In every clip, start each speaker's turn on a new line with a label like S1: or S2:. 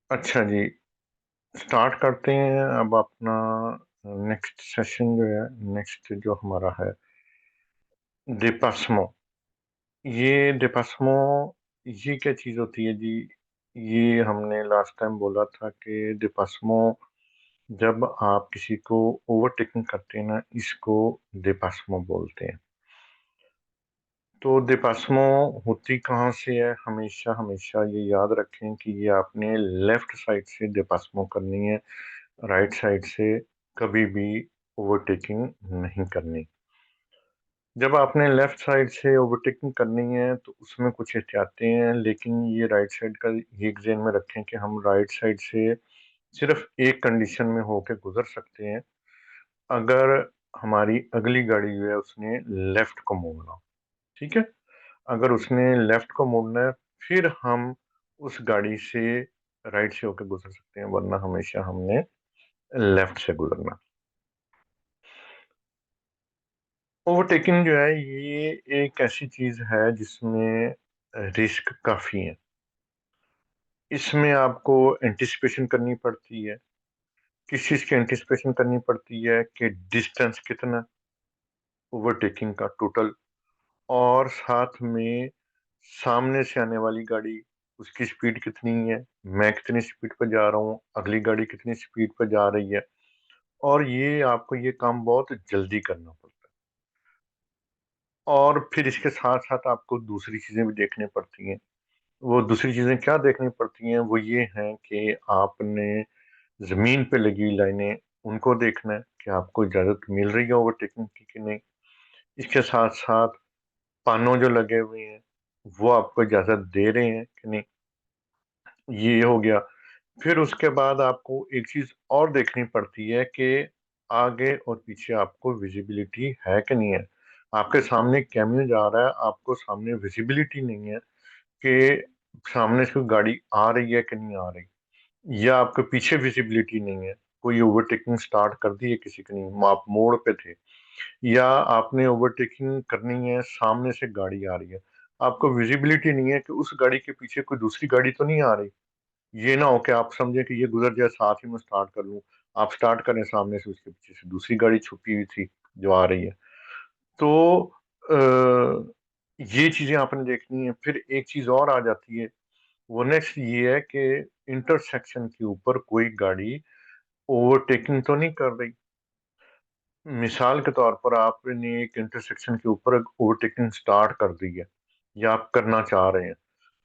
S1: अच्छा जी, स्टार्ट करते हैं अब अपना नेक्स्ट सेशन जो है। नेक्स्ट जो हमारा है डिपास्मो। ये डिपास्मो ये क्या चीज़ होती है जी? ये हमने लास्ट टाइम बोला था कि डिपास्मो जब आप किसी को ओवरटेकिंग करते हैं ना, इसको डिपास्मो बोलते हैं। तो डिपास्मो होती कहाँ से है? हमेशा हमेशा ये याद रखें कि ये आपने लेफ्ट साइड से डिपास्मो करनी है, राइट साइड से कभी भी ओवरटेकिंग नहीं करनी। जब आपने लेफ्ट साइड से ओवरटेकिंग करनी है तो उसमें कुछ एहतियातें हैं, लेकिन ये राइट साइड का ये एक ज़हन में रखें कि हम राइट साइड से सिर्फ एक कंडीशन में होके गुजर सकते हैं, अगर हमारी अगली गाड़ी जो है उसने लेफ्ट को मोड़ना हो। ठीक है? अगर उसने लेफ्ट को मोड़ना है, फिर हम उस गाड़ी से राइट से होके गुजर सकते हैं, वरना हमेशा हमने लेफ्ट से गुजरना। ओवरटेकिंग जो है ये एक ऐसी चीज है जिसमें रिस्क काफी है। इसमें आपको एंटिसिपेशन करनी पड़ती है। किस चीज की एंटिसिपेशन करनी पड़ती है? कि डिस्टेंस कितना ओवरटेकिंग का टोटल, और साथ में सामने से आने वाली गाड़ी, उसकी स्पीड कितनी है, मैं कितनी स्पीड पर जा रहा हूँ, अगली गाड़ी कितनी स्पीड पर जा रही है। और ये आपको ये काम बहुत जल्दी करना पड़ता है। और फिर इसके साथ साथ आपको दूसरी चीजें भी देखनी पड़ती हैं। वो दूसरी चीजें क्या देखनी पड़ती हैं? वो ये हैं कि आपने जमीन पे लगी लाइनें उनको देखना है कि आपको इजाजत मिल रही है ओवरटेकिंग की कि नहीं। इसके साथ साथ पानों जो लगे हुए हैं वो आपको इजाजत दे रहे हैं कि नहीं। ये हो गया। फिर उसके बाद आपको एक चीज और देखनी पड़ती है कि आगे और पीछे आपको विजिबिलिटी है कि नहीं है। आपके सामने कैमरा जा रहा है, आपको सामने विजिबिलिटी नहीं है कि सामने से कोई गाड़ी आ रही है कि नहीं आ रही, या आपके पीछे विजिबिलिटी नहीं है, कोई ओवरटेकिंग स्टार्ट कर दी है किसी की नहीं, आप मोड़ पे थे, या आपने ओवरटेकिंग करनी है, सामने से गाड़ी आ रही है, आपको विजिबिलिटी नहीं है कि उस गाड़ी के पीछे कोई दूसरी गाड़ी तो नहीं आ रही। ये ना हो कि आप समझे कि ये गुजर जाए, साथ ही में स्टार्ट कर लूं, आप स्टार्ट करें, सामने से उसके पीछे से दूसरी गाड़ी छुपी हुई थी जो आ रही है। तो ये चीजें आपने देखनी है। फिर एक चीज और आ जाती है, वो नेक्स्ट ये है कि इंटरसेक्शन के ऊपर कोई गाड़ी ओवरटेकिंग तो नहीं कर रही। मिसाल के तौर पर आपने एक इंटरसेक्शन के ऊपर ओवरटेकिंग स्टार्ट कर दी है, या आप करना चाह रहे हैं,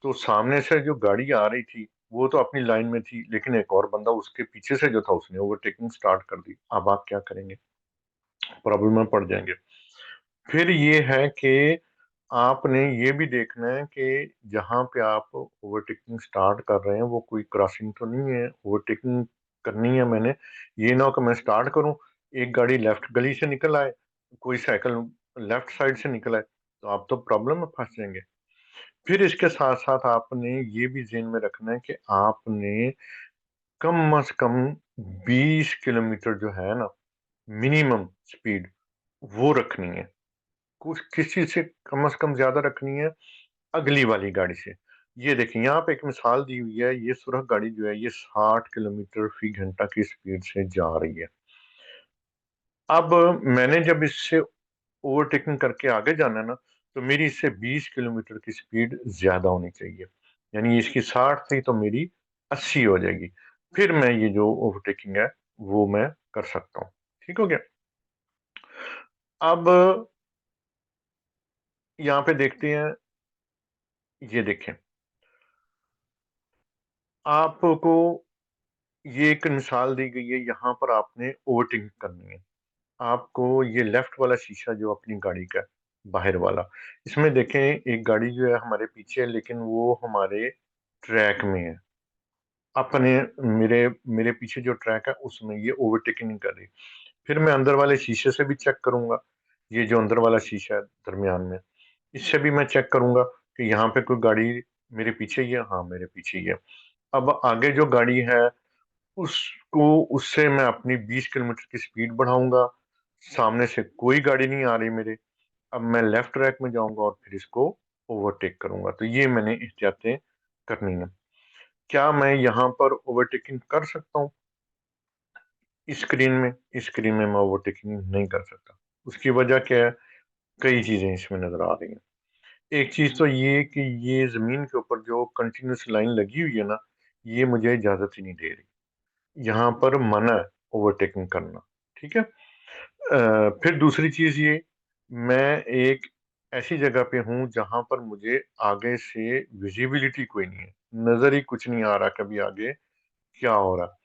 S1: तो सामने से जो गाड़ी आ रही थी वो तो अपनी लाइन में थी, लेकिन एक और बंदा उसके पीछे से जो था उसने ओवरटेकिंग स्टार्ट कर दी। अब आप क्या करेंगे? प्रॉब्लम में पड़ जाएंगे। फिर ये है कि आपने ये भी देखना है कि जहाँ पे आप ओवरटेकिंग स्टार्ट कर रहे हैं वो कोई क्रॉसिंग तो नहीं है। ओवरटेकिंग करनी है मैंने, ये ना हो कि मैं स्टार्ट करूं, एक गाड़ी लेफ्ट गली से निकल आए, कोई साइकिल लेफ्ट साइड से निकल आए, तो आप तो प्रॉब्लम में फंस जाएंगे। फिर इसके साथ साथ आपने ये भी ध्यान में रखना है कि आपने कम से कम 20 किलोमीटर जो है ना, मिनिमम स्पीड वो रखनी है। कुछ किसी से कम ज्यादा रखनी है अगली वाली गाड़ी से। ये देखिए यहाँ पे एक मिसाल दी हुई है, ये सुरख गाड़ी जो है ये 60 किलोमीटर फी घंटा की स्पीड से जा रही है। अब मैंने जब इससे ओवरटेकिंग करके आगे जाना है ना, तो मेरी इससे 20 किलोमीटर की स्पीड ज्यादा होनी चाहिए। यानी इसकी 60 थी तो मेरी 80 हो जाएगी। फिर मैं ये जो ओवरटेकिंग है वो मैं कर सकता हूँ। ठीक हो गया? अब यहाँ पे देखते हैं, ये देखें, आपको ये एक मिसाल दी गई है, यहाँ पर आपने ओवरटेकिंग करनी है। आपको ये लेफ्ट वाला शीशा जो अपनी गाड़ी का है, बाहर वाला, इसमें देखें एक गाड़ी जो है हमारे पीछे है, लेकिन वो हमारे ट्रैक में है। अपने मेरे मेरे पीछे जो ट्रैक है उसमें ये ओवरटेकिंग नहीं कर रही। फिर मैं अंदर वाले शीशे से भी चेक करूंगा, ये जो अंदर वाला शीशा है दरमियान में, इससे भी मैं चेक करूंगा कि यहाँ पे कोई गाड़ी मेरे पीछे ही है। हाँ, मेरे पीछे ही है। अब आगे जो गाड़ी है उसको, उससे मैं अपनी 20 किलोमीटर की स्पीड बढ़ाऊंगा, सामने से कोई गाड़ी नहीं आ रही मेरे। अब मैं लेफ्ट ट्रैक में जाऊंगा और फिर इसको ओवरटेक करूंगा। तो ये मैंने एहतियातें करनी है। क्या मैं यहाँ पर ओवरटेकिंग कर सकता हूँ? स्क्रीन में मैं ओवरटेकिंग नहीं कर सकता। उसकी वजह क्या है? कई चीजें इसमें नजर आ रही हैं। एक चीज तो ये कि ये जमीन के ऊपर जो कंटिन्यूस लाइन लगी हुई है ना, ये मुझे इजाजत ही नहीं दे रही। यहाँ पर मना है ओवरटेकिंग करना। ठीक है। फिर दूसरी चीज ये, मैं एक ऐसी जगह पे हूँ जहां पर मुझे आगे से विजिबिलिटी कोई नहीं है, नजर ही कुछ नहीं आ रहा कभी आगे क्या हो रहा।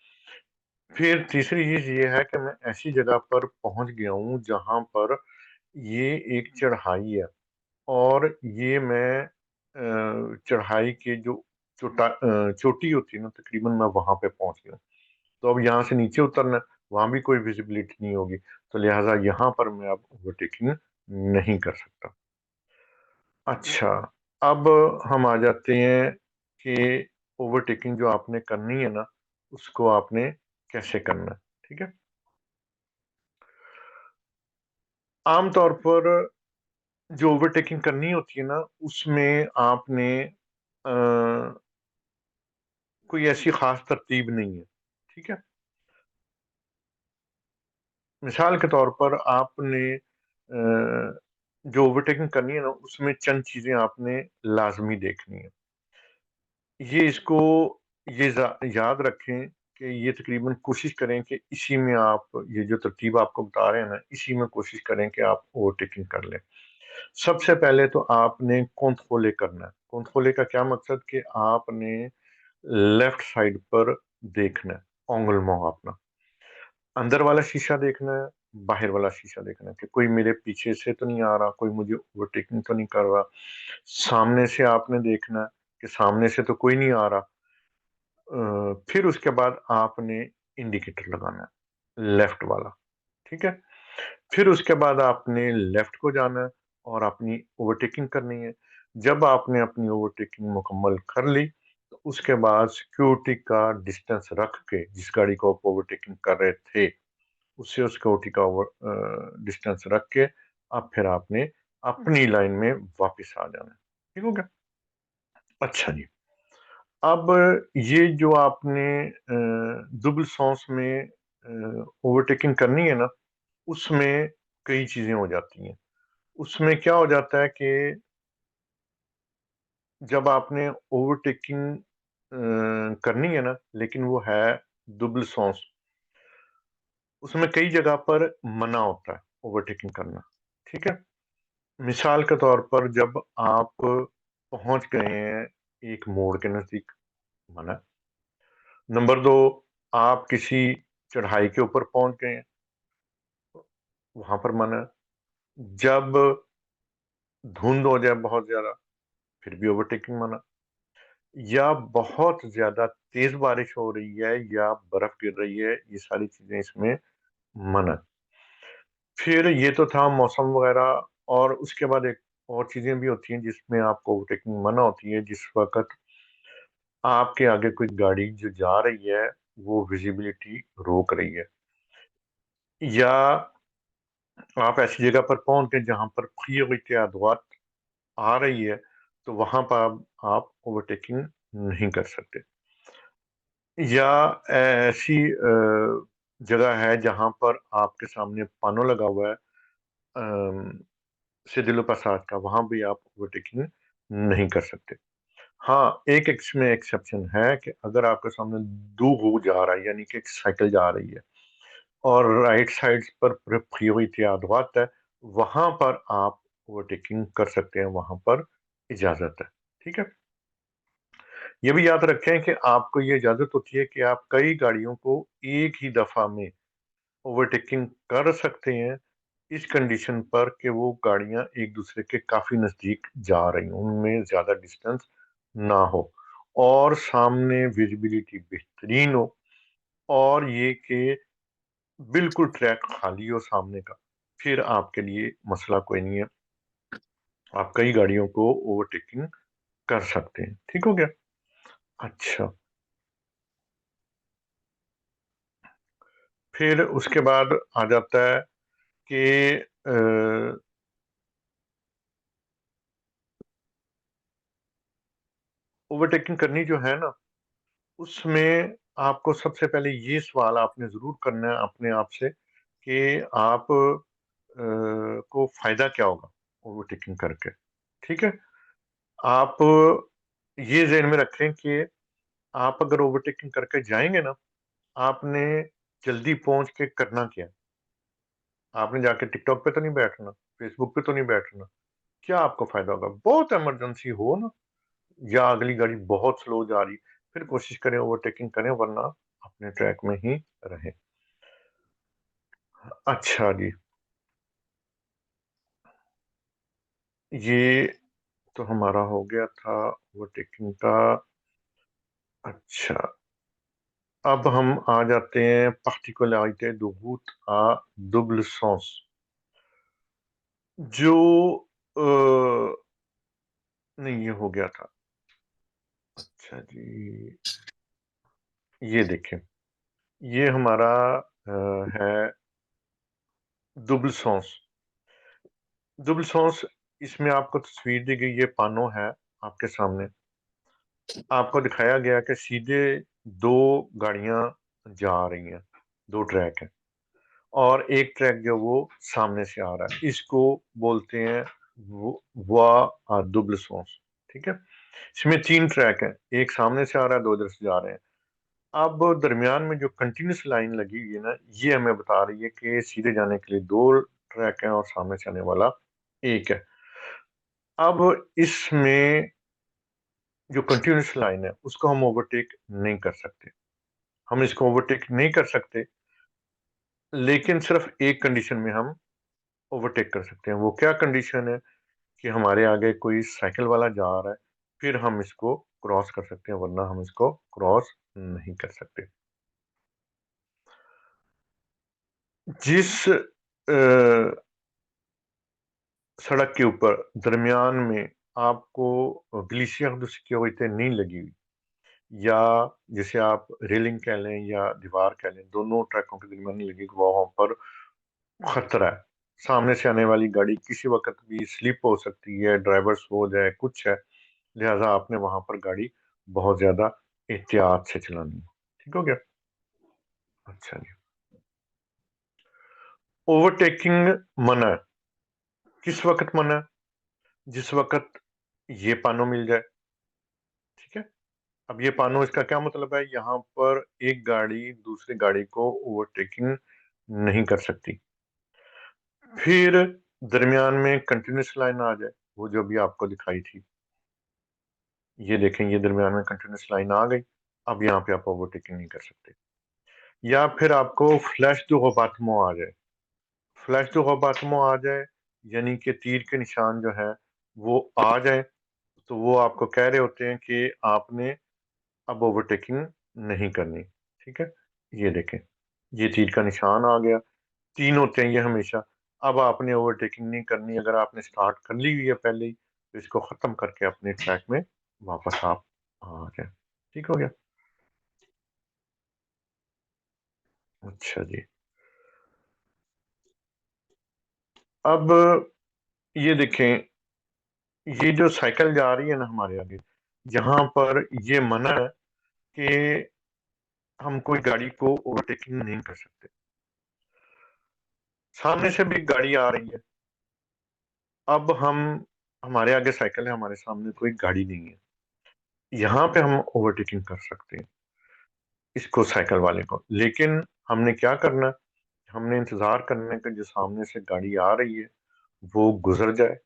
S1: फिर तीसरी चीज ये है कि मैं ऐसी जगह पर पहुंच गया हूँ जहां पर ये एक चढ़ाई है, और ये मैं चढ़ाई के जो चोटी होती है ना, तकरीबन मैं वहां पे पहुंच गया हूँ। तो अब यहाँ से नीचे उतरना, वहां भी कोई विजिबिलिटी नहीं होगी, तो लिहाजा यहाँ पर मैं अब ओवरटेकिंग नहीं कर सकता। अच्छा, अब हम आ जाते हैं कि ओवरटेकिंग जो आपने करनी है ना, उसको आपने कैसे करना है। ठीक है। आमतौर पर जो ओवरटेकिंग करनी होती है ना, उसमें आपने कोई ऐसी खास तरतीब नहीं है। ठीक है। मिसाल के तौर पर आपने जो ओवरटेकिंग करनी है ना, उसमें चंद चीजें आपने लाजमी देखनी है। ये इसको याद रखें कि ये तकरीबन कोशिश करें कि इसी में आप, ये जो तरतीब आपको बता रहे हैं ना, इसी में कोशिश करें कि आप ओवरटेकिंग कर लें। सबसे पहले तो आपने कोंथोले करना है। कोंथोले का क्या मकसद कि आपने लेफ्ट साइड पर देखना है, ओंगल अपना अंदर वाला शीशा देखना है, बाहर वाला शीशा देखना है कि कोई मेरे पीछे से तो नहीं आ रहा, कोई मुझे ओवरटेकिंग तो नहीं कर रहा। सामने से आपने देखना है कि सामने से तो कोई नहीं आ रहा। फिर उसके बाद आपने इंडिकेटर लगाना है, लेफ्ट वाला। ठीक है। फिर उसके बाद आपने लेफ्ट को जाना है और अपनी ओवरटेकिंग करनी है। जब आपने अपनी ओवरटेकिंग मुकम्मल कर ली, तो उसके बाद सिक्योरिटी का डिस्टेंस रख के, जिस गाड़ी को आप ओवरटेकिंग कर रहे थे उससे उस सिक्योरिटी का डिस्टेंस रख के, अब फिर आपने अपनी लाइन में वापस आ जाना है। ठीक हो गया? अच्छा जी। अब ये जो आपने दुबल सांस में ओवरटेकिंग करनी है ना, उसमें कई चीजें हो जाती हैं। उसमें क्या हो जाता है कि जब आपने ओवरटेकिंग करनी है ना, लेकिन वो है दुबल सांस, उसमें कई जगह पर मना होता है ओवरटेकिंग करना। ठीक है। मिसाल के तौर पर जब आप पहुंच गए हैं एक मोड़ के नजदीक, मना। नंबर दो, आप किसी चढ़ाई के ऊपर पहुंच गए हैं, वहां पर मना। जब धुंध हो जाए बहुत ज्यादा, फिर भी ओवरटेकिंग मना। या बहुत ज्यादा तेज बारिश हो रही है या बर्फ गिर रही है, ये सारी चीजें इसमें मना। फिर ये तो था मौसम वगैरह, और उसके बाद एक और चीजें भी होती हैं जिसमें आपको ओवरटेकिंग मना होती है। जिस वक्त आपके आगे कोई गाड़ी जो जा रही है, वो विजिबिलिटी रोक रही है, या आप ऐसी जगह पर पहुंच गए जहां पर खियत आ रही है, तो वहां पर आप ओवरटेकिंग नहीं कर सकते। या ऐसी जगह है जहां पर आपके सामने पानो लगा हुआ है, सिदिलो पसाद का, वहां भी आप ओवरटेकिंग नहीं कर सकते। हाँ, एक इसमें एक्सेप्शन है कि अगर आपके सामने दो हो जा रहा है, यानी कि एक साइकिल जा रही है और राइट साइड पर प्रियोरिटी है, वहां पर आप ओवरटेकिंग कर सकते हैं, वहां पर इजाजत है। ठीक है। ये भी याद रखें कि आपको ये इजाजत होती है कि आप कई गाड़ियों को एक ही दफा में ओवरटेकिंग कर सकते हैं, इस कंडीशन पर कि वो गाड़ियां एक दूसरे के काफी नजदीक जा रही हों, उनमें ज्यादा डिस्टेंस ना हो, और सामने विजिबिलिटी बेहतरीन हो, और ये कि बिल्कुल ट्रैक खाली हो सामने का। फिर आपके लिए मसला कोई नहीं है, आप कई गाड़ियों को ओवरटेकिंग कर सकते हैं। ठीक हो गया? अच्छा, फिर उसके बाद आ जाता है कि ओवरटेकिंग करनी जो है ना, उसमें आपको सबसे पहले ये सवाल आपने ज़रूर करना है अपने आप से कि आप को फ़ायदा क्या होगा ओवरटेकिंग करके, ठीक है? आप ये ज़हन में रखें कि आप अगर ओवरटेकिंग करके जाएँगे ना, आपने जल्दी पहुँच के करना क्या है? आपने जाके टिकटॉक पे तो नहीं बैठना, फेसबुक पे तो नहीं बैठना। क्या आपको फ़ायदा होगा? बहुत इमरजेंसी हो ना, या अगली गाड़ी बहुत स्लो जा रही, फिर कोशिश करें ओवरटेकिंग करें, वरना अपने ट्रैक में ही रहें। अच्छा जी, ये तो हमारा हो गया था ओवरटेकिंग का। अच्छा, अब हम आ जाते हैं Particularität do route à double sens, जो अ, नहीं, ये हो गया था। अच्छा जी, ये देखें, ये हमारा है दुबल सॉस। दुबल सॉस, इसमें आपको तस्वीर दी गई, ये पानो है आपके सामने। आपको दिखाया गया कि सीधे दो गाड़ियां जा रही हैं, दो ट्रैक हैं, और एक ट्रैक जो वो सामने से आ रहा है, इसको बोलते हैं वा दुबल सॉस, ठीक है? इसमें तीन ट्रैक हैं, एक सामने से आ रहा है, दो इधर से जा रहे हैं। अब दरमियान में जो कंटिन्यूस लाइन लगी हुई है ना, ये हमें बता रही है कि सीधे जाने के लिए दो ट्रैक हैं और सामने से आने वाला एक है। अब इसमें जो कंटिन्यूस लाइन है, उसको हम ओवरटेक नहीं कर सकते। हम इसको ओवरटेक नहीं कर सकते, लेकिन सिर्फ एक कंडीशन में हम ओवरटेक कर सकते हैं। वो क्या कंडीशन है? कि हमारे आगे कोई साइकिल वाला जा रहा है, फिर हम इसको क्रॉस कर सकते हैं, वरना हम इसको क्रॉस नहीं कर सकते। जिस सड़क के ऊपर दरमियान में आपको ग्लेशियर द सिक्योरिटी नहीं लगी हुई, या जिसे आप रेलिंग कह लें या दीवार कह लें, दोनों ट्रैकों के दरमियान नहीं लगी, वहां पर खतरा है। सामने से आने वाली गाड़ी किसी वक्त भी स्लिप हो सकती है, ड्राइवर सो हो जाए, कुछ है, लिहाजा आपने वहां पर गाड़ी बहुत ज्यादा एहतियात से चलानी है। ठीक हो गया? अच्छा जी, ओवरटेकिंग मना है। किस वक्त मना है? जिस वक्त ये पानो मिल जाए, ठीक है? अब ये पानो, इसका क्या मतलब है? यहाँ पर एक गाड़ी दूसरी गाड़ी को ओवरटेकिंग नहीं कर सकती। फिर दरमियान में कंटिन्यूस लाइन आ जाए, वो जो भी आपको दिखाई थी, ये देखें, ये दरमियान में कंटिन्यूस लाइन आ गई। अब यहाँ पे आप ओवरटेकिंग नहीं कर सकते। या फिर आपको फ्लैश दो बातमो आ जाए। फ्लैश दो बातमो आ जाए, यानी कि तीर के निशान जो है वो आ जाए, तो वो आपको कह रहे होते हैं कि आपने अब ओवरटेकिंग नहीं करनी। ठीक है, ये देखें, ये तीर का निशान आ गया। तीन होते हैं ये हमेशा। अब आपने ओवरटेकिंग नहीं करनी, अगर आपने स्टार्ट कर ली हुई है पहले ही, तो इसको खत्म करके अपने ट्रैक में वापस आप आ जाए। ठीक हो गया? अच्छा जी, अब ये देखें, ये जो साइकिल जा रही है ना हमारे आगे, यहाँ पर ये मना है कि हम कोई गाड़ी को ओवरटेकिंग नहीं कर सकते। सामने से भी गाड़ी आ रही है, अब हम, हमारे आगे साइकिल है, हमारे सामने कोई गाड़ी नहीं है, यहाँ पे हम ओवरटेकिंग कर सकते हैं इसको, साइकिल वाले को। लेकिन हमने क्या करना है? हमने इंतजार करना है कि जो सामने से गाड़ी आ रही है वो गुजर जाए।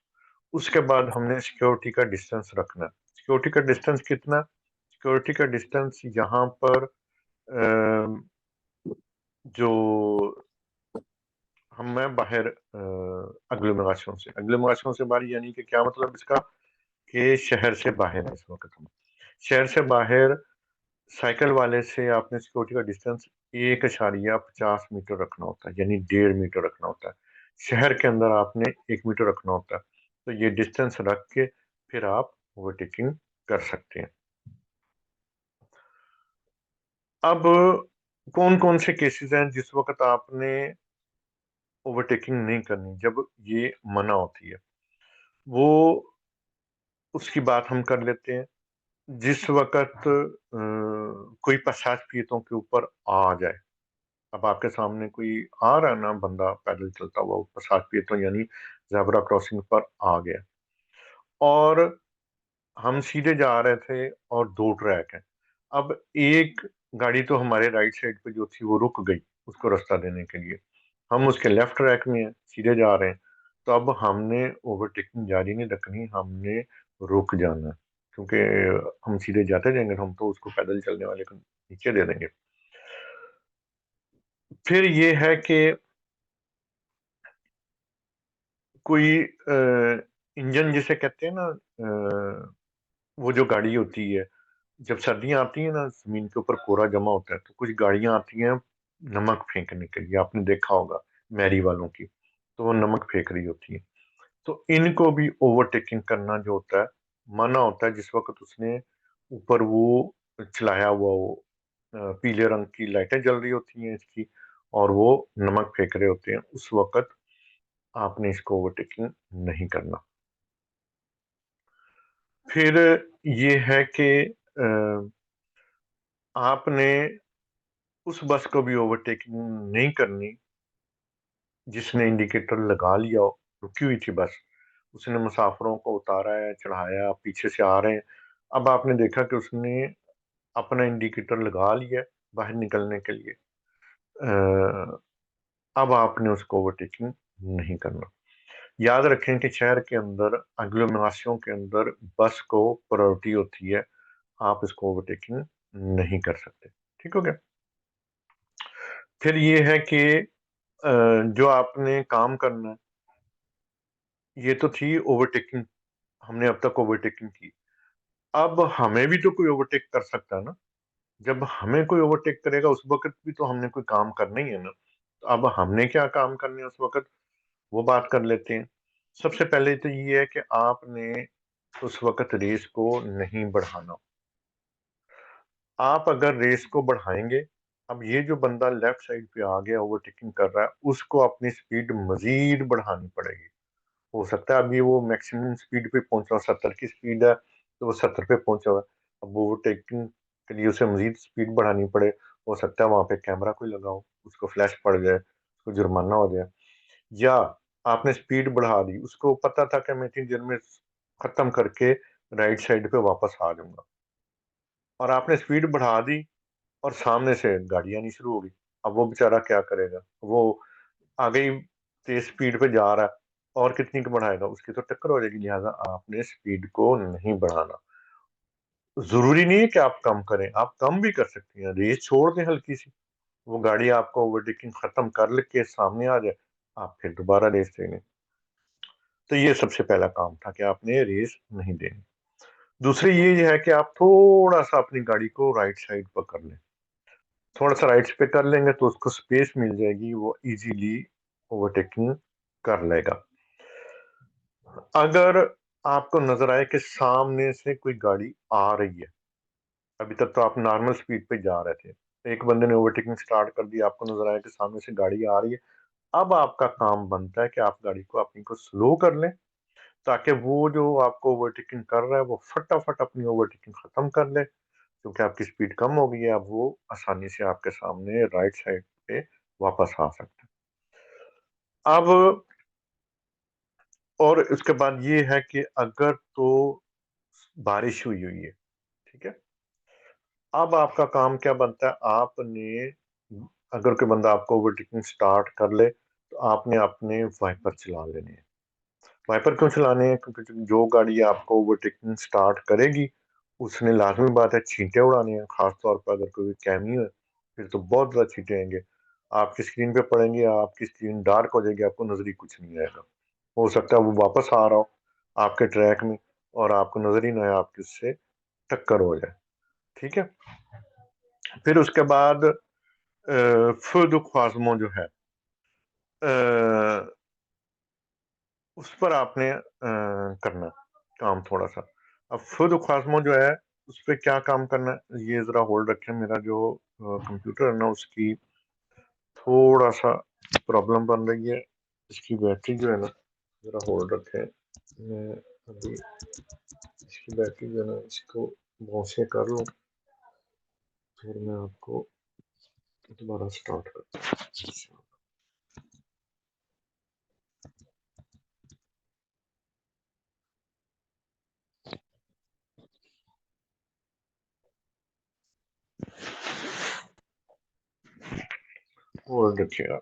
S1: उसके बाद हमने सिक्योरिटी का डिस्टेंस रखना है। सिक्योरिटी का डिस्टेंस कितना? सिक्योरिटी का डिस्टेंस यहाँ पर अ, जो हम, मैं बाहर अग्लोमेरेशन से बाहर, यानी कि क्या मतलब इसका? कि शहर से बाहर है इस वक्त हम। शहर से बाहर साइकिल वाले से आपने सिक्योरिटी का डिस्टेंस 1.50 मीटर रखना होता है, यानी 1.5 मीटर रखना होता है। शहर के अंदर आपने 1 मीटर रखना होता है। तो ये डिस्टेंस रख के फिर आप ओवरटेकिंग कर सकते हैं। अब कौन कौन से केसेस हैं जिस वक्त आपने ओवरटेकिंग नहीं करनी, जब ये मना होती है? वो, उसकी बात हम कर लेते हैं। जिस वक़्त कोई 50 पीतों के ऊपर आ जाए, अब आपके सामने कोई आ रहा है ना बंदा पैदल चलता हुआ 50 पीतों यानी ज़ेब्रा क्रॉसिंग पर आ गया और हम सीधे जा रहे थे और 2 ट्रैक हैं। अब एक गाड़ी तो हमारे राइट साइड पे जो थी वो रुक गई, उसको रास्ता देने के लिए। हम उसके लेफ्ट ट्रैक में हैं, सीधे जा रहे हैं। तो अब हमने ओवरटेकिंग जारी नहीं रखनी, हमने रुक जाना है। क्योंकि हम सीधे जाते जाएंगे तो हम तो उसको पैदल चलने वाले को नीचे दे देंगे। फिर ये है कि कोई इंजन जिसे कहते हैं ना, वो जो गाड़ी होती है, जब सर्दियाँ आती हैं ना, जमीन के ऊपर कोहरा जमा होता है, तो कुछ गाड़ियां आती हैं नमक फेंकने के लिए, आपने देखा होगा मैरी वालों की, तो वो नमक फेंक रही होती है। तो इनको भी ओवरटेकिंग करना जो होता है माना होता है, जिस वक्त उसने ऊपर वो चलाया हुआ वो पीले रंग की लाइटें जल रही होती हैं इसकी, और वो नमक फेंक रहे होते हैं, उस वक्त आपने इसको ओवरटेकिंग नहीं करना। फिर ये है कि आपने उस बस को भी ओवरटेकिंग नहीं करनी जिसने इंडिकेटर लगा लिया हो, रुकी हुई थी बस, उसने मुसाफिरों को उतारा है, चढ़ाया, पीछे से आ रहे हैं। अब आपने देखा कि उसने अपना इंडिकेटर लगा लिया है बाहर निकलने के लिए। अब आपने उसको ओवरटेकिंग नहीं करना। याद रखें कि शहर के अंदर अग्लोमेरासियों के अंदर बस को प्रायोरिटी होती है, आप इसको ओवरटेकिंग नहीं कर सकते। ठीक हो गया। फिर ये है कि जो आपने काम करना है, ये तो थी ओवरटेकिंग, हमने अब तक ओवरटेकिंग की। अब हमें भी तो कोई ओवरटेक कर सकता है ना। जब हमें कोई ओवरटेक करेगा उस वक्त भी तो हमने कोई काम करना ही है ना। तो अब हमने क्या काम करने हैं उस वक्त, वो बात कर लेते हैं। सबसे पहले तो ये है कि आपने उस वक्त रेस को नहीं बढ़ाना। आप अगर रेस को बढ़ाएंगे, अब ये जो बंदा लेफ्ट साइड पे आ गया ओवरटेकिंग कर रहा है, उसको अपनी स्पीड मजीद बढ़ानी पड़ेगी। हो सकता है अभी वो मैक्सिमम स्पीड पे पहुंचा, 70 की स्पीड है तो वो 70 पे पहुंचा हुआ है। अब वो ओवरटेकिंग के लिए उसे मजीद स्पीड बढ़ानी पड़े। हो सकता है वहां पे कैमरा कोई लगाओ, उसको फ्लैश पड़ जाए, उसको जुर्माना हो जाए। या आपने स्पीड बढ़ा दी, उसको पता था कि मैं इतनी देर में खत्म करके राइट साइड पे वापस आ जाऊंगा, और आपने स्पीड बढ़ा दी और सामने से गाड़ी आनी शुरू हो गई। अब वो बेचारा क्या करेगा, वो आगे ही तेज स्पीड पे जा रहा है, और कितनी की बढ़ाएगा, उसकी तो टक्कर हो जाएगी। लिहाजा आपने स्पीड को नहीं बढ़ाना। जरूरी नहीं है कि आप कम करें, आप कम भी कर सकते हैं, रेस छोड़ दें हल्की सी, वो गाड़ी आपको ओवरटेकिंग खत्म कर के सामने आ जाए, आप फिर दोबारा रेस दे लें। तो ये सबसे पहला काम था कि आपने रेस नहीं देनी। दूसरी ये है कि आप थोड़ा सा अपनी गाड़ी को राइट साइड पर कर लें। थोड़ा सा राइट पे कर लेंगे तो उसको स्पेस मिल जाएगी, वो इजीली ओवरटेकिंग कर लेगा। अगर आपको नजर आए कि सामने से कोई गाड़ी आ रही है, अभी तक तो आप नॉर्मल स्पीड पे जा रहे थे, एक बंदे ने ओवरटेकिंग स्टार्ट कर दी, आपको नजर आया कि सामने से गाड़ी आ रही है, अब आपका काम बनता है कि आप गाड़ी को अपनी को स्लो कर लें, ताकि वो जो आपको ओवरटेकिंग कर रहा है वो फटाफट अपनी ओवरटेकिंग खत्म कर ले, क्योंकि आपकी स्पीड कम हो गई है। अब वो आसानी से आपके सामने राइट साइड पे वापस आ सकता है। अब और उसके बाद ये है कि अगर तो बारिश हुई हुई है, ठीक है, अब आपका काम क्या बनता है, आपने अगर कोई बंदा आपको ओवरटेकिंग स्टार्ट कर ले तो आपने अपने वाइपर चला लेने हैं। वाइपर क्यों चलाने हैं, क्योंकि जो गाड़ी आपको ओवरटेकिंग स्टार्ट करेगी उसने लाजमी बात है छींटे उड़ाने हैं, खासतौर पर अगर कोई कैमियो है फिर तो बहुत ज्यादा छींटे आएंगे, आपकी स्क्रीन पे पड़ेंगे, आपकी स्क्रीन डार्क हो जाएगी, आपको नजर ही कुछ नहीं आएगा। हो सकता है वो वापस आ रहा हो आपके ट्रैक में और आपको नजर ही ना आए, आपकी उससे टक्कर हो जाए। ठीक है। फिर उसके बाद खुद ख्वाजमो जो है, उस पर आपने करना काम थोड़ा सा। अब खुद ख्वाजमो जो है उस पर क्या काम करना है, ये जरा होल्ड रखें, मेरा जो कंप्यूटर है ना उसकी थोड़ा सा प्रॉब्लम बन रही है, इसकी बैटरी जो है ना, जरा होल्ड रखें। मैं अभी इसकी बैटरी जो है ना इसको बहुत से कर लो, फिर मैं आपको दोबारा स्टार्ट करता हूँ। और देखिएगा।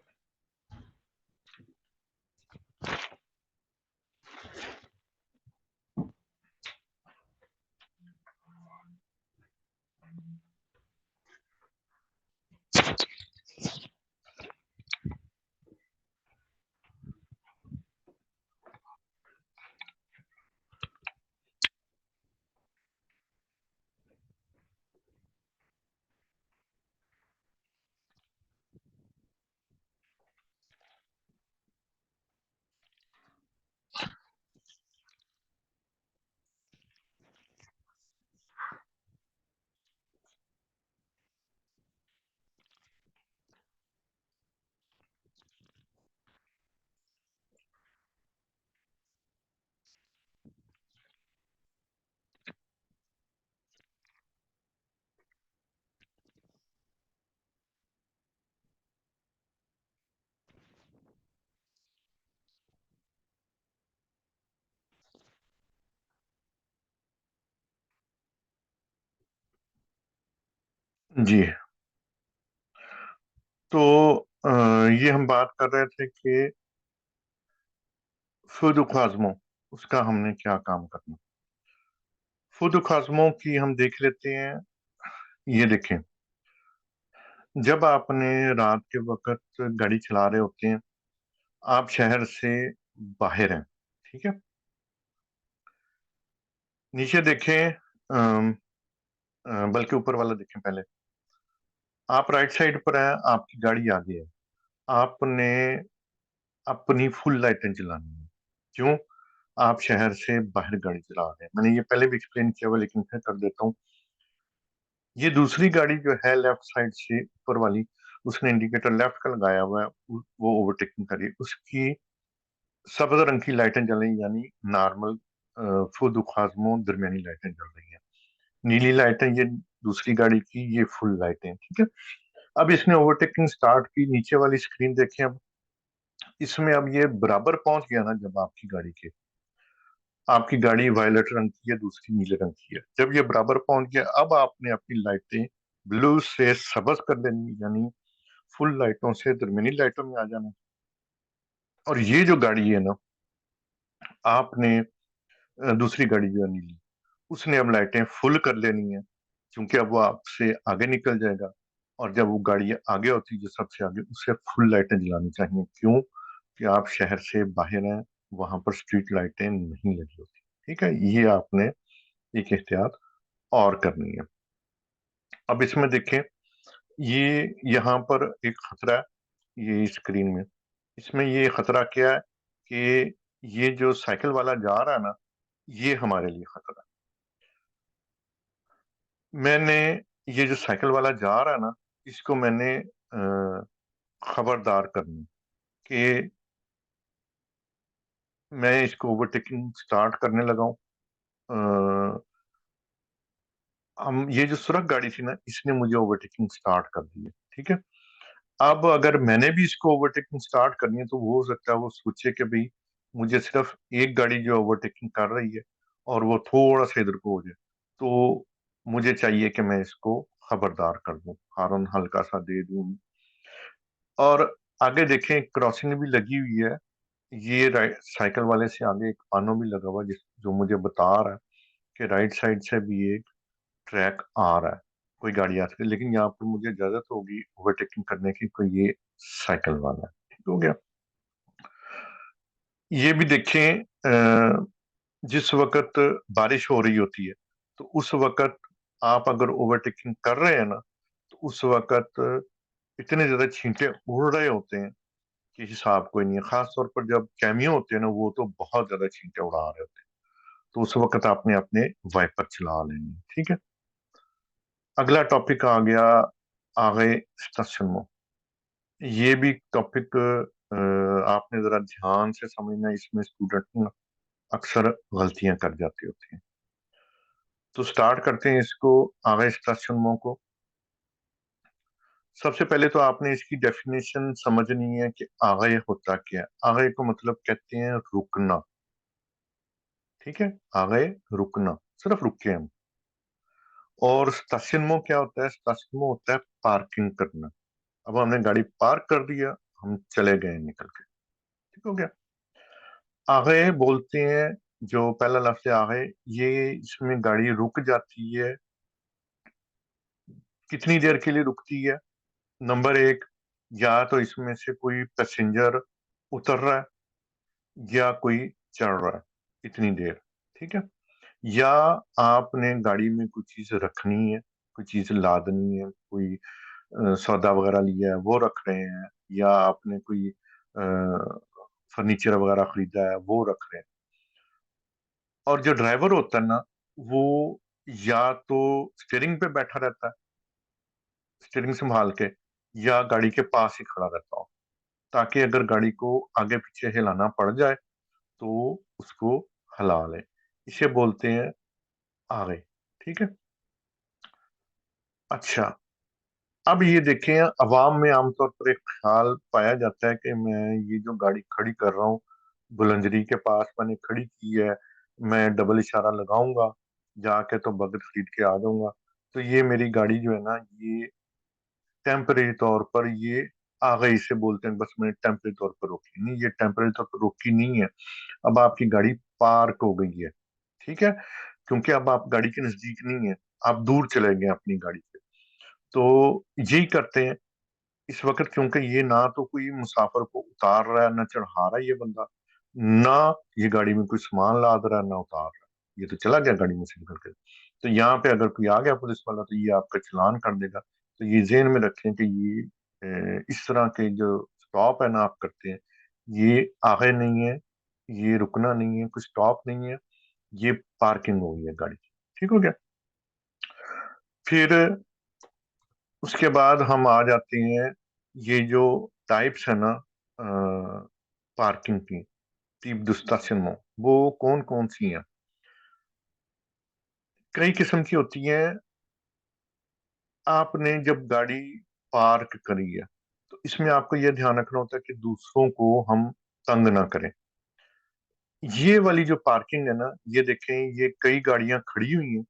S1: जी, तो ये हम बात कर रहे थे कि फुद ख्वाज़मों, उसका हमने क्या काम करना। फुद ख्वाज़मों की हम देख लेते हैं। ये देखें, जब आपने रात के वक्त गाड़ी चला रहे होते हैं, आप शहर से बाहर हैं, ठीक है। नीचे देखें, बल्कि ऊपर वाला देखें पहले। आप राइट साइड पर हैं, आपकी गाड़ी आगे है। आपने अपनी फुल लाइटें जलानी है। क्यों? आप शहर से बाहर गाड़ी चला रहे हैं। मैंने ये पहले भी एक्सप्लेन किया हुआ, लेकिन फिर कर देता हूँ। ये दूसरी गाड़ी जो है लेफ्ट साइड से ऊपर वाली, उसने इंडिकेटर लेफ्ट का लगाया हुआ है, वो ओवरटेकिंग करी, उसकी सब्ज रंग की लाइटें जल रही, यानी नॉर्मल खुद खासमो दरमियानी लाइटें जल रही हैं। नीली लाइटें ये दूसरी गाड़ी की, ये फुल लाइटें, ठीक है। अब इसने ओवरटेकिंग स्टार्ट की, नीचे वाली स्क्रीन देखें। अब इसमें अब ये बराबर पहुंच गया ना, जब आपकी गाड़ी वायलेट रंग की है, दूसरी नीले रंग की है। जब ये बराबर पहुंच गया, अब आपने अपनी लाइटें ब्लू से सब्ज कर देनी, यानी फुल लाइटों से दरमियानी लाइटों में आ जाना। और ये जो गाड़ी है ना, आपने दूसरी गाड़ी जो है नीली, उसने अब लाइटें फुल कर लेनी है, क्योंकि अब वो आपसे आगे निकल जाएगा। और जब वो गाड़ी आगे होती है, जो सबसे आगे, उससे फुल लाइटें जलानी चाहिए। क्यों? कि आप शहर से बाहर हैं, वहां पर स्ट्रीट लाइटें नहीं लगी होती। ठीक है, ये आपने एक एहतियात और करनी है। अब इसमें देखें, ये यहाँ पर एक खतरा है, ये स्क्रीन में। इसमें ये खतरा क्या है कि ये जो साइकिल वाला जा रहा है ना, ये हमारे लिए खतरा है। मैंने, ये जो साइकिल वाला जा रहा है ना, इसको मैंने खबरदार करनी कि मैं इसको ओवरटेकिंग स्टार्ट करने लगा हूँ। हम, ये जो सुरख गाड़ी थी ना, इसने मुझे ओवरटेकिंग स्टार्ट कर दी है, ठीक है। अब अगर मैंने भी इसको ओवरटेकिंग स्टार्ट करनी है, तो वो हो सकता है वो सोचे कि भाई मुझे सिर्फ एक गाड़ी जो ओवरटेकिंग कर रही है, और वो थोड़ा सा इधर को हो जाए, तो मुझे चाहिए कि मैं इसको खबरदार कर दूं, हॉर्न हल्का सा दे दूं। और आगे देखें, क्रॉसिंग भी लगी हुई है। ये राइट साइकिल वाले से आगे एक पानो भी लगा हुआ है, जिस जो मुझे बता रहा है कि राइट साइड से भी एक ट्रैक आ रहा है, कोई गाड़ी आ सकती है। लेकिन यहाँ पर मुझे इजाजत होगी ओवरटेकिंग करने की, कोई ये साइकिल वाला है। ठीक हो गया। ये भी देखें, जिस वक्त बारिश हो रही होती है, तो उस वक्त आप अगर ओवरटेकिंग कर रहे हैं ना, तो उस वक्त इतने ज्यादा छींटे उड़ रहे होते हैं कि हिसाब कोई नहीं है। खास तौर पर जब कैमियो होते हैं ना, वो तो बहुत ज्यादा छींटे उड़ा रहे होते हैं। तो उस वक्त आपने अपने वाइपर चला लेंगे, ठीक है। अगला टॉपिक आ गया आगे स्टेशन में। ये भी टॉपिक आपने जरा ध्यान से समझना, इसमें स्टूडेंट अक्सर गलतियां कर जाते होते हैं। तो स्टार्ट करते हैं इसको आगे स्टेशनों को। सबसे पहले तो आपने इसकी डेफिनेशन समझनी है कि आगे होता क्या है। आगे को मतलब कहते हैं रुकना। ठीक है, आगे रुकना, सिर्फ रुके हम। और स्टेशनों क्या होता है? स्टेशनों होता है पार्किंग करना। अब हमने गाड़ी पार्क कर दिया, हम चले गए निकल के। ठीक हो गया। आगे बोलते हैं, जो पहला लफ्ज है आगे, ये इसमें गाड़ी रुक जाती है। कितनी देर के लिए रुकती है? नंबर एक, या तो इसमें से कोई पैसेंजर उतर रहा है या कोई चढ़ रहा है, इतनी देर। ठीक है। या आपने गाड़ी में कुछ चीज रखनी है, कोई चीज लादनी है, कोई सौदा वगैरह लिया है वो रख रहे हैं, या आपने कोई फर्नीचर वगैरह खरीदा है वो रख रहे हैं। और जो ड्राइवर होता है ना, वो या तो स्टीयरिंग पे बैठा रहता है, स्टीयरिंग संभाल के, या गाड़ी के पास ही खड़ा रहता हो, ताकि अगर गाड़ी को आगे पीछे हिलाना पड़ जाए तो उसको हिला ले। इसे बोलते हैं आगे। ठीक है। अच्छा, अब ये देखें, अवाम में आमतौर पर एक ख्याल पाया जाता है कि मैं ये जो गाड़ी खड़ी कर रहा हूँ, बुलंजरी के पास मैंने खड़ी की है, मैं डबल इशारा लगाऊंगा, जाके तो बगल खरीद के आ जाऊंगा, तो ये मेरी गाड़ी जो है ना, ये टेम्परेरी तौर पर ये आ गई। इसे बोलते हैं बस मैंने टेम्परेरी तौर पर रोकी। नहीं, ये टेम्परेरी तौर पर रोकी नहीं है, अब आपकी गाड़ी पार्क हो गई है। ठीक है, क्योंकि अब आप गाड़ी के नजदीक नहीं है, आप दूर चले गए अपनी गाड़ी से। तो यही करते हैं इस वक्त, क्योंकि ये ना तो कोई मुसाफिर को उतार रहा है, ना चढ़ा रहा है ये बंदा, ना ये गाड़ी में कोई सामान लाद रहा है, ना उतार रहा है, ये तो चला गया गाड़ी में से निकल के। तो यहाँ पे अगर कोई आ गया पुलिस वाला तो ये आपका चालान कर देगा। तो ये जेहन में रखें कि ये इस तरह के जो स्टॉप है ना आप करते हैं, ये आगे नहीं है, ये रुकना नहीं है, कोई स्टॉप नहीं है, ये पार्किंग हो गई है गाड़ी की। ठीक हो गया। फिर उसके बाद हम आ जाते हैं, ये जो टाइप्स है ना पार्किंग की, तीन दुस्तासियों, वो कौन कौन सी हैं? कई किस्म की होती हैं। आपने जब गाड़ी पार्क करी है, तो इसमें आपको यह ध्यान रखना होता है कि दूसरों को हम तंग ना करें। ये वाली जो पार्किंग है ना, ये देखें, ये कई गाड़ियां खड़ी हुई हैं।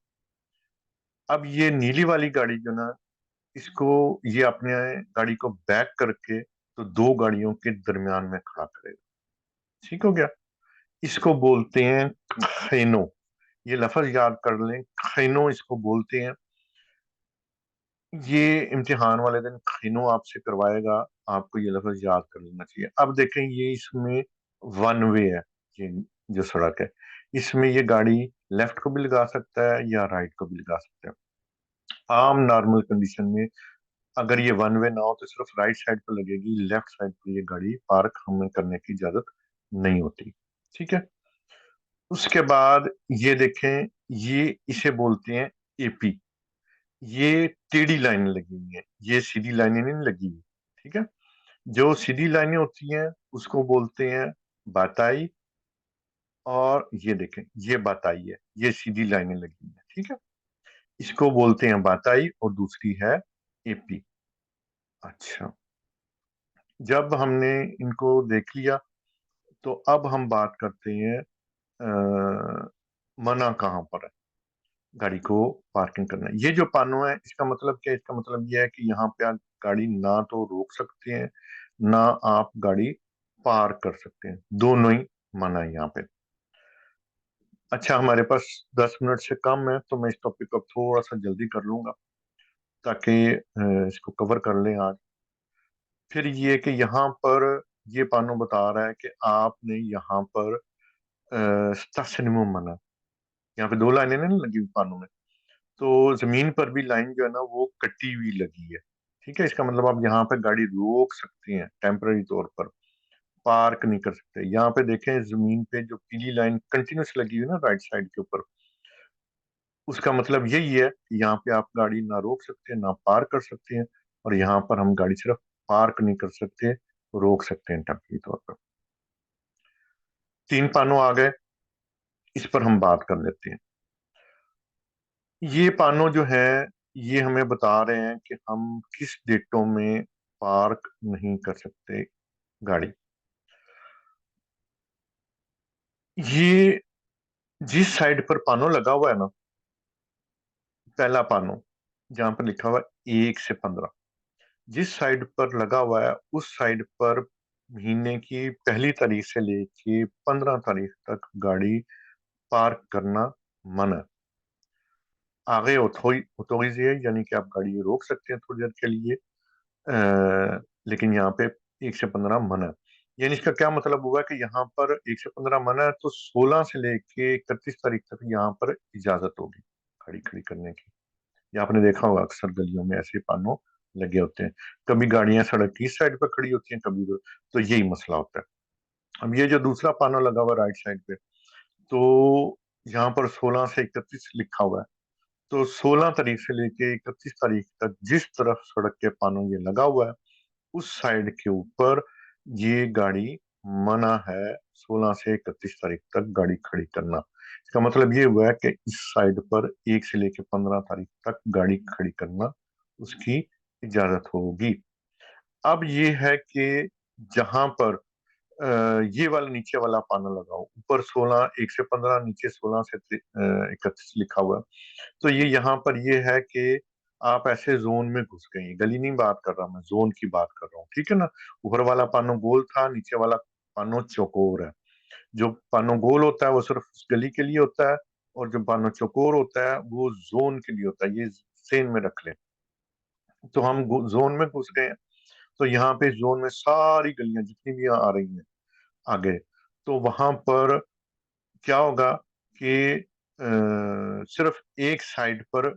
S1: अब ये नीली वाली गाड़ी जो ना, इसको ये अपने गाड़ी को बैक करके तो दो गाड़ियों के दरमियान में खड़ा करेगा। ठीक हो गया। इसको बोलते हैं खैनो। ये लफ्ज याद कर लें, खैनो इसको बोलते हैं। ये इम्तिहान वाले दिन खैनो आपसे करवाएगा, आपको ये लफ्ज याद कर लेना चाहिए। अब देखें, ये इसमें वन वे है, ये जो सड़क है, इसमें ये गाड़ी लेफ्ट को भी लगा सकता है या राइट को भी लगा सकता है। आम नॉर्मल कंडीशन में अगर ये वन वे ना हो तो सिर्फ राइट साइड पर लगेगी, लेफ्ट साइड पर ये गाड़ी पार्क हमें करने की इजाजत नहीं होती। ठीक है। उसके बाद ये देखें, ये इसे बोलते हैं एपी। ये टेढ़ी लाइनें लगी हुई हैं, ये सीधी लाइनें नहीं लगी हुई। ठीक है। जो सीधी लाइनें होती हैं उसको बोलते हैं बाताई। और ये देखें, ये बाताई है, ये सीधी लाइनें लगी हुई हैं। ठीक है, इसको बोलते हैं बाताई, और दूसरी है एपी। अच्छा, जब हमने इनको देख लिया, तो अब हम बात करते हैं मना कहाँ पर है गाड़ी को पार्किंग करना। ये जो पानो है, इसका मतलब क्या है? इसका मतलब ये है कि यहाँ पे आप गाड़ी ना तो रोक सकते हैं, ना आप गाड़ी पार्क कर सकते हैं, दोनों ही मना है यहाँ पे। अच्छा, हमारे पास 10 मिनट से कम है, तो मैं इस टॉपिक को थोड़ा सा जल्दी कर लूंगा, ताकि इसको कवर कर लें आज। फिर ये कि यहाँ पर ये पानो बता रहा है कि आपने यहाँ पर स्टेशनमो मना, यहाँ पे दो लाइनें नहीं लगी हुई पानो में, तो जमीन पर भी लाइन जो है ना वो कटी हुई लगी है। ठीक है, इसका मतलब आप यहाँ पे गाड़ी रोक सकते हैं टेम्पररी तौर पर, पार्क नहीं कर सकते। यहाँ पे देखें, जमीन पे जो पीली लाइन कंटिन्यूस लगी हुई है ना राइट साइड के ऊपर, उसका मतलब यही है कि यहाँ पे आप गाड़ी ना रोक सकते ना पार्क कर सकते हैं। और यहाँ पर हम गाड़ी सिर्फ पार्क नहीं कर सकते, रोक सकते हैं टेम्पररी तौर पर। तीन पानों आ गए, इस पर हम बात कर लेते हैं। ये पानो जो है, ये हमें बता रहे हैं कि हम किस डेटों में पार्क नहीं कर सकते गाड़ी। ये जिस साइड पर पानो लगा हुआ है ना, पहला पानो जहां पर लिखा हुआ है 1 से 15, जिस साइड पर लगा हुआ है उस साइड पर महीने की पहली तारीख से लेके 15 तारीख तक गाड़ी पार्क करना मना है। आगे ऑथोराइज है, यानी कि आप गाड़ी रोक सकते हैं थोड़ी देर के लिए। लेकिन यहाँ पे 1 से 15 मना है। यानी इसका क्या मतलब हुआ कि यहाँ पर 1 से 15 मना है, तो 16 से लेके 31 तारीख तक यहाँ पर इजाजत होगी गाड़ी खड़ी करने की। ये आपने देखा होगा अक्सर गलियों में ऐसे पानों लगे होते हैं। कभी गाड़ियां सड़क की साइड पर खड़ी होती हैं, कभी तो यही मसला होता है। अब ये जो दूसरा पानो लगा हुआ राइट साइड पे, तो यहाँ पर 16 से 31 लिखा हुआ है। तो 16 तारीख से लेके 31 तारीख तक जिस तरफ सड़क के पानों ये लगा हुआ है, उस साइड के ऊपर ये गाड़ी मना है 16 से 31 तारीख तक गाड़ी खड़ी करना। इसका मतलब ये हुआ है कि इस साइड पर 1 से लेकर 15 तारीख तक गाड़ी खड़ी करना उसकी इजाजत होगी। अब ये है कि जहां पर ये वाला नीचे वाला पाना लगाओ, ऊपर 16 1 से 15, नीचे 16 से 31 लिखा हुआ है। तो ये यहाँ पर ये है कि आप ऐसे जोन में घुस गए हैं। गली नहीं बात कर रहा मैं, जोन की बात कर रहा हूँ, ठीक है ना। ऊपर वाला पानो गोल था, नीचे वाला पानो चौकोर है। जो पानो गोल होता है वो सिर्फ उस गली के लिए होता है, और जो पानो चौकोर होता है वो जोन के लिए होता है। ये सेन में रख लें। तो हम जोन में घुस गए हैं। तो यहाँ पे जोन में सारी गलियां जितनी भी आ रही हैं आगे, तो वहां पर क्या होगा कि सिर्फ एक साइड पर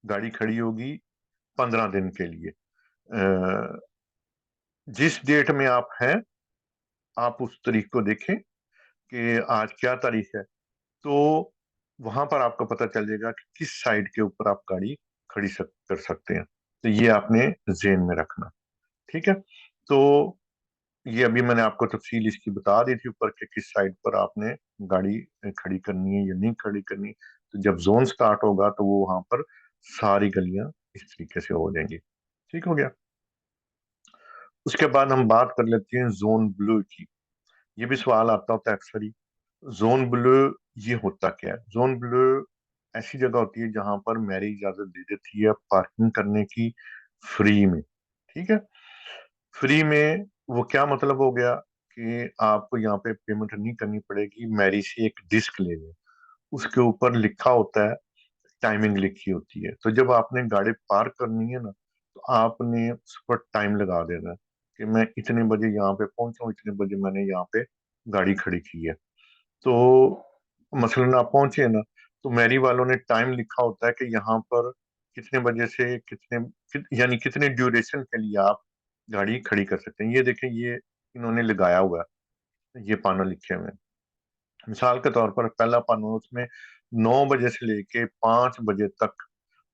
S1: गाड़ी खड़ी होगी 15 दिन के लिए। जिस डेट में आप हैं, आप उस तारीख को देखें कि आज क्या तारीख है। तो वहां पर आपको पता चल जाएगा कि किस साइड के ऊपर आप गाड़ी खड़ी कर सकते हैं। तो ये आपने जेन में रखना, ठीक है। तो ये अभी मैंने आपको तफसील इसकी बता दी थी ऊपर के किस साइड पर आपने गाड़ी खड़ी करनी है या नहीं खड़ी करनी। तो जब जोन स्टार्ट होगा तो वो वहां पर सारी गलियां इस तरीके से हो जाएंगी। ठीक हो गया। उसके बाद हम बात कर लेते हैं जोन ब्लू की। ये भी सवाल आता होता है अक्सर ही। जोन ब्लू ये होता क्या है? जोन ब्लू ऐसी जगह होती है जहां पर मैरी इजाजत दे देती है पार्किंग करने की, फ्री में। ठीक है। फ्री में वो क्या मतलब हो गया कि आपको यहाँ पे पेमेंट नहीं करनी पड़ेगी। मैरी से एक डिस्क ले लें, उसके ऊपर लिखा होता है, टाइमिंग लिखी होती है। तो जब आपने गाड़ी पार्क करनी है ना, तो आपने उस पर टाइम लगा देना है कि मैं इतने बजे यहाँ पे पहुंचा हूँ, इतने बजे मैंने यहाँ पे गाड़ी खड़ी की है। तो मसलन आप पहुंचे ना, तो मैरी वालों ने टाइम लिखा होता है कि यहाँ पर कितने बजे से यानी कितने ड्यूरेशन के लिए आप गाड़ी खड़ी कर सकते हैं। ये देखें, ये इन्होंने लगाया हुआ है, ये पाना लिखे हुए हैं। मिसाल के तौर पर पहला पाना, उसमें 9 बजे से लेके 5 बजे तक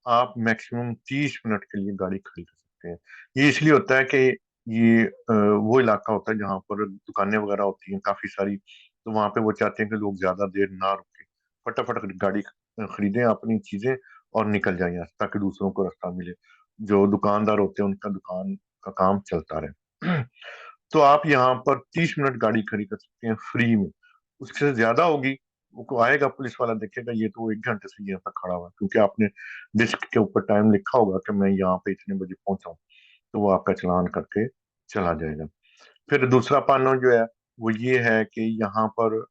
S1: आप मैक्सिमम 30 मिनट के लिए गाड़ी खड़ी कर सकते हैं। ये इसलिए होता है कि ये वो इलाका होता है जहाँ पर दुकानें वगैरह होती हैं काफी सारी। तो वहां पे वो चाहते हैं कि लोग ज्यादा देर ना रुके, फटाफट गाड़ी खरीदें अपनी चीजें और निकल जाए यहाँ से, ताकि दूसरों को रास्ता मिले। जो दुकानदार होते हैं उनका दुकान का काम चलता रहे। तो आप यहाँ पर 30 मिनट गाड़ी खड़ी कर सकते हैं फ्री में। उससे ज्यादा होगी, वो आएगा पुलिस वाला, देखेगा ये तो 1 घंटे से यहाँ पर खड़ा हुआ है, क्योंकि आपने डिस्क के ऊपर टाइम लिखा होगा कि मैं यहाँ पे इतने बजे पहुंचा हूँ। तो वो आपका चालान करके चला जाएगा। फिर दूसरा पाना जो है वो ये है कि यहाँ पर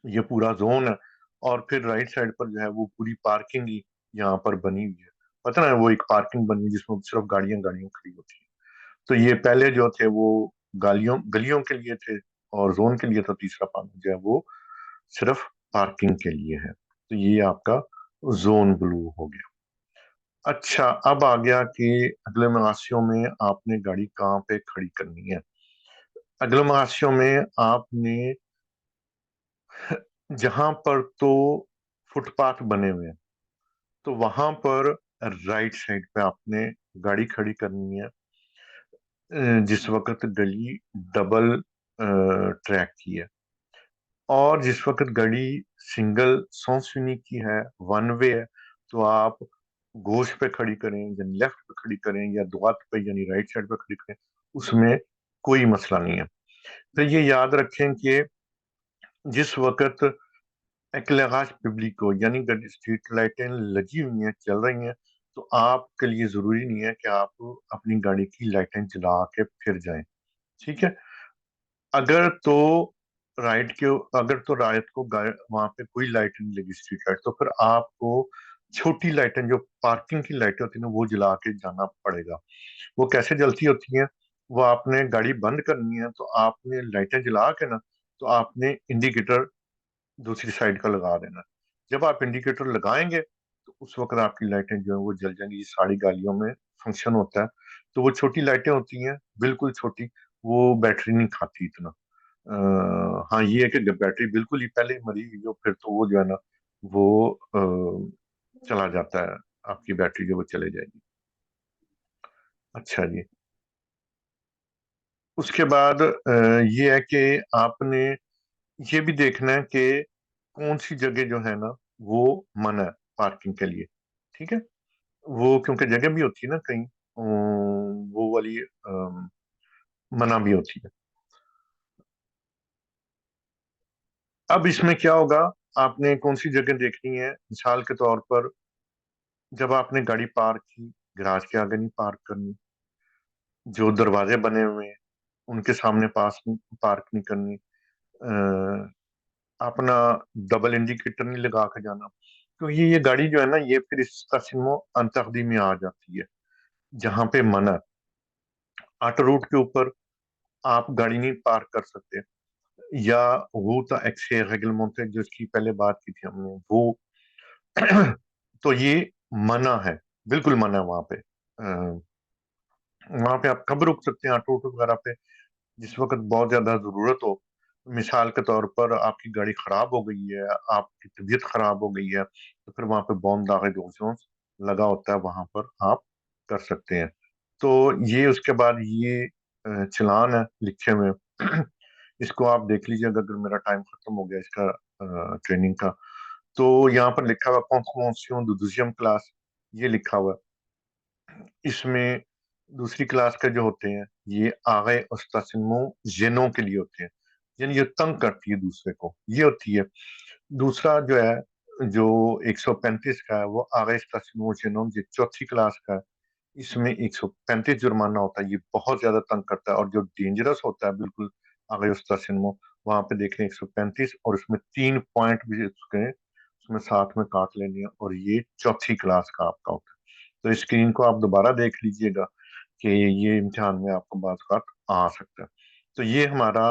S1: ये पूरा जोन है, और फिर राइट साइड पर जो है वो पूरी पार्किंग ही यहाँ पर बनी हुई है। पता ना, वो एक पार्किंग बनी है जिसमें सिर्फ गाड़ियां गाड़ियां खड़ी होती है। तो ये पहले जो थे वो गालियों गलियों के लिए थे, और जोन के लिए। तो तीसरा पाना जो है वो सिर्फ पार्किंग के लिए है। तो ये आपका जोन ब्लू हो गया। अच्छा, अब आ गया कि अगले महाशियों में आपने गाड़ी कहाँ पे खड़ी करनी है। अगले महाशियों में आपने जहां पर तो फुटपाथ बने हुए हैं, तो वहां पर राइट साइड पे आपने गाड़ी खड़ी करनी है। जिस वक्त गली डबल ट्रैक की है, और जिस वक़्त गाड़ी सिंगल सॉन्स यूनिक की है, वन वे है, तो आप गोश पे खड़ी करें या लेफ्ट पे खड़ी करें या द्वात पे यानी राइट साइड पे खड़ी करें, उसमें कोई मसला नहीं है। तो ये याद रखें कि जिस वक़्त इक्लागाश पब्लिक को यानी स्ट्रीट लाइटें लगी हुई हैं, चल रही हैं, तो आपके लिए ज़रूरी नहीं है कि आप अपनी गाड़ी की लाइटें जला के फिर जाएँ, ठीक है? अगर तो राइट अगर तो रात को वहां पे कोई लाइट नहीं लगी स्ट्रीट लाइट, तो फिर आपको छोटी लाइटें जो पार्किंग की लाइटें होती है ना वो जला के जाना पड़ेगा। वो कैसे जलती होती हैं? वो आपने गाड़ी बंद करनी है तो आपने लाइटें जला के ना, तो आपने इंडिकेटर दूसरी साइड का लगा देना। जब आप इंडिकेटर लगाएंगे तो उस वक्त आपकी लाइटें जो है वो जल जाएंगी। ये सारी गाड़ियों में फंक्शन होता है। तो वो छोटी लाइटें होती हैं, बिल्कुल छोटी, वो बैटरी नहीं खाती इतना। हाँ, ये है कि जब बैटरी बिल्कुल ही पहले ही मरी हुई हो फिर तो वो जो है ना वो चला जाता है, आपकी बैटरी जो वो चले जाएगी। अच्छा जी। उसके बाद ये है कि आपने ये भी देखना है कि कौन सी जगह जो है ना वो मना है पार्किंग के लिए, ठीक है? वो क्योंकि जगह भी होती है ना कहीं, वो वाली मना भी होती है। अब इसमें क्या होगा, आपने कौन सी जगह देखनी है? मिसाल के तौर पर जब आपने गाड़ी पार्क की, गैराज के आगे नहीं पार्क करनी, जो दरवाजे बने हुए हैं उनके सामने पार्क नहीं करनी, अपना डबल इंडिकेटर नहीं लगा के जाना, क्योंकि ये गाड़ी जो है ना ये फिर इस तस्मो अंतकदी में आ जाती है जहां पे मना है। ऑटो रूट के ऊपर आप गाड़ी नहीं पार्क कर सकते, या रूta एक्से रेगलमेंटे जिसकी पहले बात की थी हमने वो तो ये मना है, बिल्कुल मना है वहां पे। वहां पे आप कब रुक सकते हैं ऑटो वगैरह पे? जिस वक्त बहुत ज्यादा जरूरत हो, मिसाल के तौर पर आपकी गाड़ी खराब हो गई है, आपकी तबीयत खराब हो गई है, तो फिर वहां पे बॉम दागे जोन्स लगा होता है, वहां पर आप कर सकते हैं। तो ये उसके बाद ये चालान है लिखे हुए। इसको आप देख लीजिएगा अगर मेरा टाइम खत्म हो गया इसका ट्रेनिंग का। तो यहाँ पर लिखा हुआ कॉन्फॉर्मेशन दूसरी क्लास, ये लिखा हुआ है। इसमें दूसरी क्लास के जो होते हैं ये आगे उस्तासिमो जेनों के लिए होते हैं, यानी ये तंग करती है दूसरे को, ये होती है। दूसरा जो है जो 135 का है वो आगे उस्तासिमो जेनों, ये चौथी क्लास का है। इसमें 135 जुर्माना होता है, ये बहुत ज्यादा तंग करता है। और जो डेंजरस होता है बिल्कुल आगे उस्तासिमो, वहां पे देख लें 135, और उसमें 3 पॉइंट भी उसके उसमें साथ में काट लेनी है, और ये चौथी क्लास का आपका होता है। तो इस स्क्रीन को आप दोबारा देख लीजिएगा कि ये इम्तिहान में आपको बात आ सकता है। तो ये हमारा